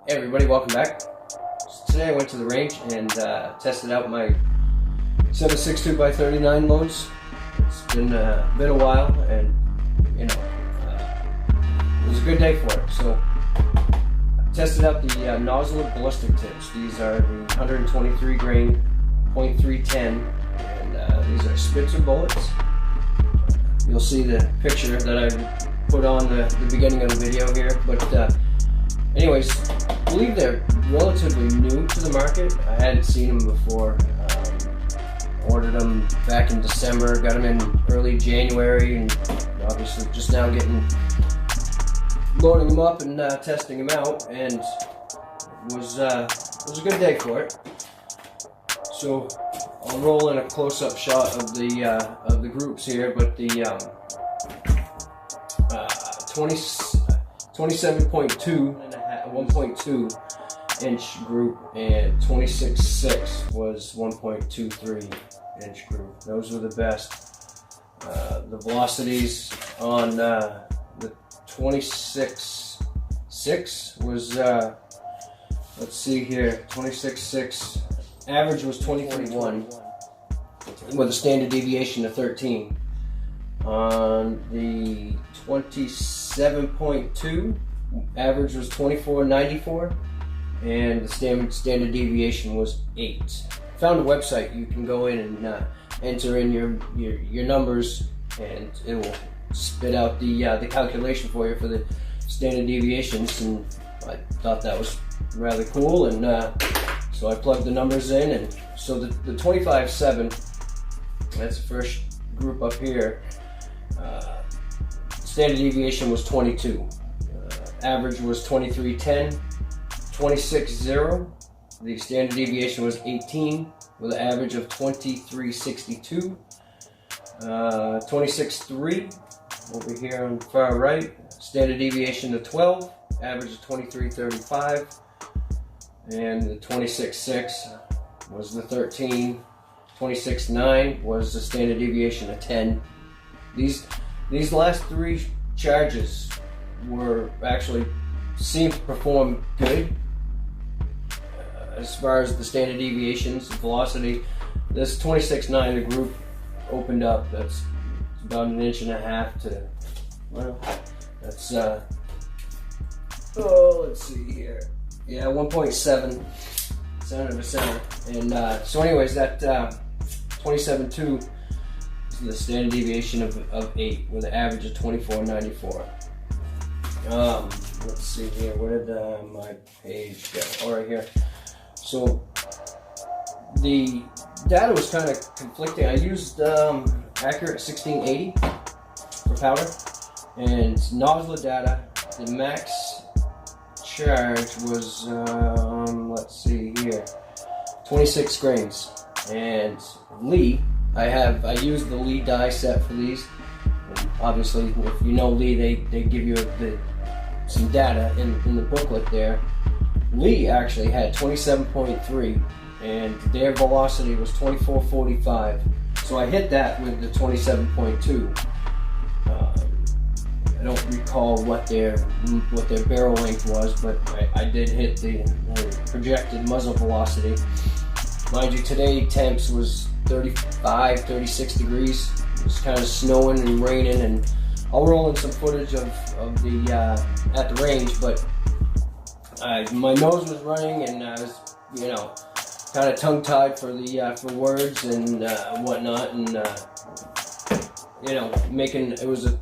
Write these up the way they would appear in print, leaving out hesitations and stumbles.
Hey everybody, welcome back. So today I went to the range and tested out my 7.62x39 loads. It's been a while, and you know, it was a good day for it. So I tested out the Nosler ballistic tips. These are the 123 grain .310, and these are Spitzer bullets. You'll see the picture that I put on the beginning of the video here, but anyways, I believe they're relatively new to the market. I hadn't seen them before. Ordered them back in December, got them in early January, and obviously just now loading them up and testing them out, and it was a good day for it. So I'll roll in a close-up shot of the groups here, but the 27.2 and 1.2 inch group and 26.6 was 1.23 inch group. Those were the best. The velocities on the 26.6 was let's see here, 26.6 average was 20.1 with a standard deviation of 13. On the 27.2 average was 24.94, and the standard deviation was 8. Found a website you can go in and enter in your numbers, and it will spit out the calculation for you for the standard deviations, and I thought that was rather cool, and so I plugged the numbers in, and so the 25.7, that's the first group up here. Standard deviation was 22. Average was 23.10. 26.0. The standard deviation was 18 with an average of 23.62. 26.3 over here on the far right. Standard deviation of 12. Average of 23.35. And the 26.6 was the 13. 26.9 was the standard deviation of 10. These last three charges were actually seemed to perform good as far as the standard deviations, the velocity. This 26.9, the group opened up. That's about 1.5 inches to, well, that's let's see here. Yeah, 1.7 center to center. And so anyways, that 27.2 is the standard deviation of 8 with an average of 24.94. Let's see here, where did my page go? All right, here. So the data was kind of conflicting. I used accurate 1680 for powder, and Nosler data, the max charge was let's see here, 26 grains. And Lee, I used the Lee die set for these. And obviously, if you know Lee, they give you some data in the booklet there. Lee actually had 27.3, and their velocity was 24.45. So I hit that with the 27.2. I don't recall what their barrel length was, but I did hit the projected muzzle velocity. Mind you, today temps was 35, 36 degrees. It was kind of snowing and raining, and I'll roll in some footage of the at the range, but my nose was running, and I was, you know, kind of tongue-tied for words and whatnot, and you know, it was a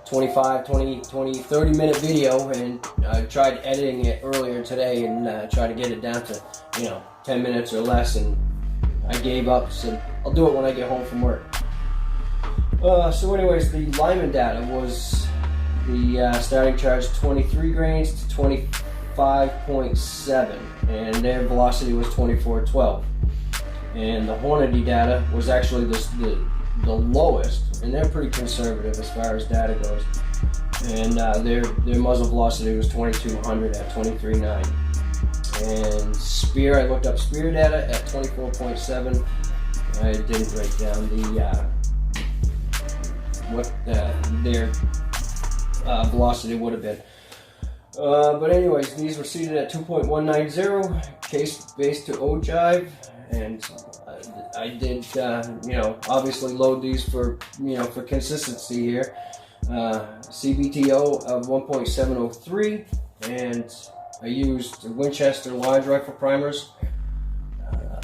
25, 20, 30 minute video, and I tried editing it earlier today and tried to get it down to, you know, 10 minutes or less, and I gave up, said I'll do it when I get home from work. So anyways, the Lyman data was the starting charge 23 grains to 25.7, and their velocity was 24.12. And the Hornady data was actually the lowest, and they're pretty conservative as far as data goes. And their muzzle velocity was 2200 at 23.9. And Spear, I looked up Spear data at 24.7. I didn't write down what their velocity would have been. But anyways, these were seated at 2.190, case base to ogive, and I did, obviously load these for, for consistency here. CBTO of 1.703, and I used Winchester large rifle primers.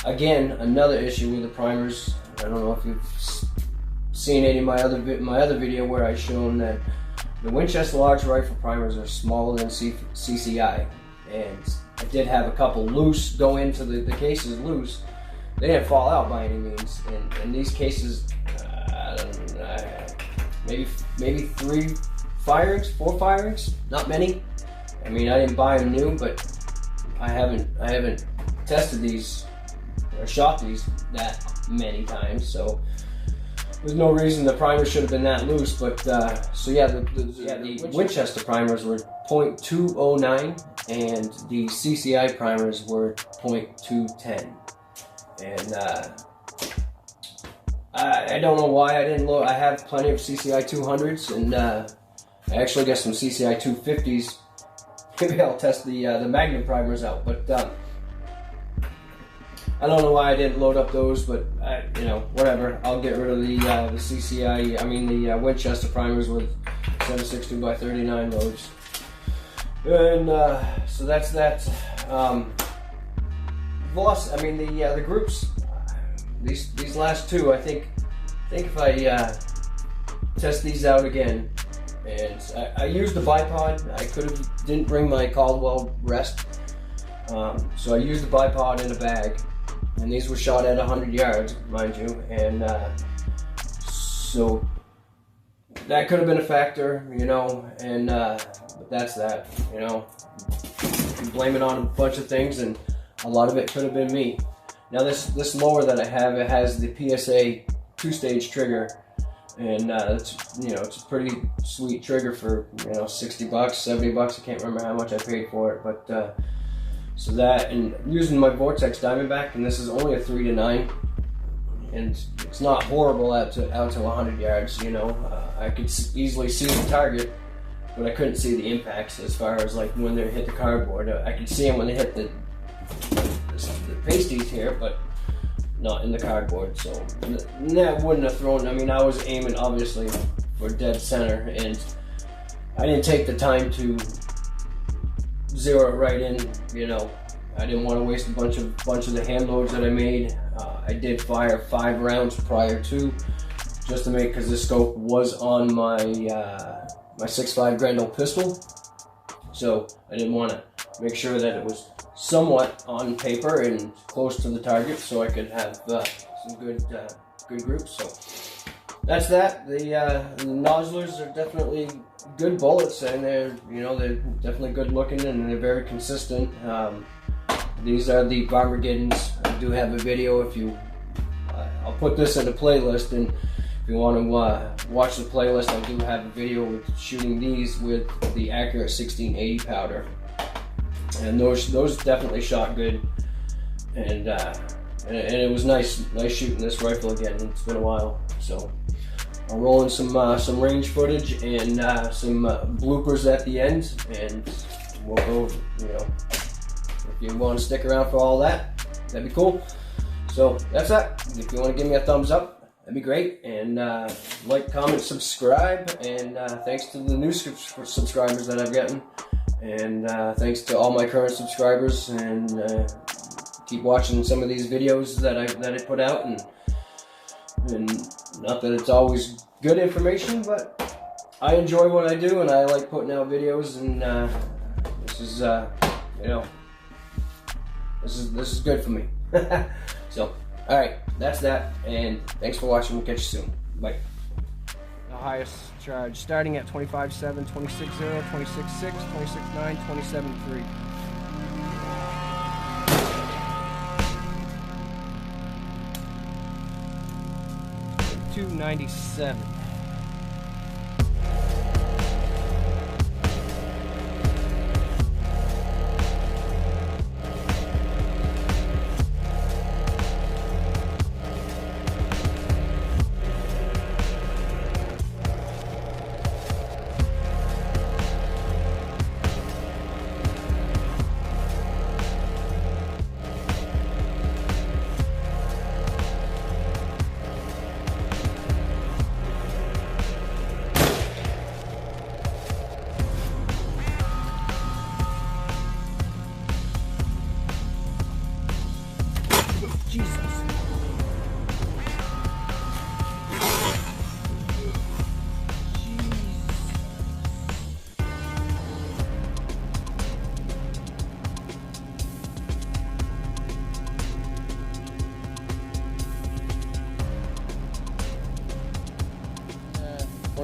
Again, another issue with the primers. I don't know if you've seen any of my other video where I've shown that the Winchester large rifle primers are smaller than CCI, and I did have a couple loose go into the cases loose. They didn't fall out by any means, and these cases, maybe 3 firings, 4 firings, not many. I mean, I didn't buy them new, but I haven't tested these or shot these that many times, so there's no reason the primer should have been that loose. But so yeah, the Winchester primers were 0.209, and the CCI primers were 0.210, and I don't know why I didn't load. I have plenty of CCI 200s, and I actually got some CCI 250s. Maybe I'll test the Magnum primers out, but I don't know why I didn't load up those, but whatever. I'll get rid of the CCI. I mean the Winchester primers with 7.62 by 39 loads, and so that's that. I mean the groups. These last two, I think if I test these out again, and I used the bipod. I didn't bring my Caldwell rest, so I used the bipod in a bag, and these were shot at 100 yards, mind you, and so that could have been a factor, and but that's that, You can blame it on a bunch of things, and a lot of it could have been me. Now this lower that I have, it has the PSA 2-stage trigger, and it's a pretty sweet trigger for $60, $70. I can't remember how much I paid for it, but so that, and using my Vortex Diamondback, and this is only a 3-9, and it's not horrible out to 100 yards. I could easily see the target, but I couldn't see the impacts as far as like when they hit the cardboard. I could see them when they hit the pasties here, but not in the cardboard. So that wouldn't have thrown. I mean, I was aiming obviously for dead center, and I didn't take the time to zero it right in. I didn't want to waste a bunch of the hand loads that I made. I did fire 5 rounds prior to, just to make, because this scope was on my my 6.5 Grendel pistol, so I didn't want to make sure that it was somewhat on paper and close to the target, so I could have some good groups. So that's that. The Noslers are definitely good bullets, and they're definitely good looking, and they're very consistent. These are the Barmageddons. I do have a video. I'll put this in a playlist, and if you want to watch the playlist, I do have a video with shooting these with the Accurate 1680 powder. And those definitely shot good, and it was nice shooting this rifle again. It's been a while, so I'll roll in some range footage and some bloopers at the end, and we'll go. If you want to stick around for all that, that'd be cool. So that's that. If you want to give me a thumbs up, that'd be great, and like, comment, subscribe, and thanks to the new subscribers that I've gotten. And thanks to all my current subscribers, and keep watching some of these videos that I put out, and not that it's always good information, but I enjoy what I do, and I like putting out videos, and this is this is good for me. So alright, that's that, and thanks for watching. We'll catch you soon. Bye. The highest charge starting at 25.7, 26.0, 26.6, 26.9, 27.3. 297.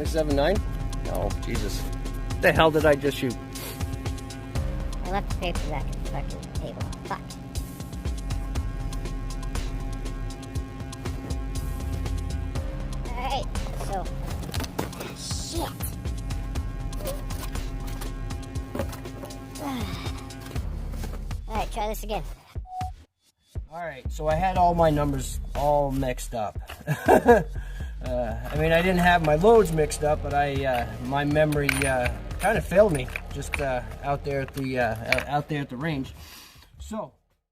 27.9? No, Jesus. What the hell did I just shoot? I left the paper back at the fucking table. Fuck. Alright, so. Shit. Alright, try this again. Alright, so I had all my numbers all mixed up. I mean, I didn't have my loads mixed up, but my memory kind of failed me just out there at the range. So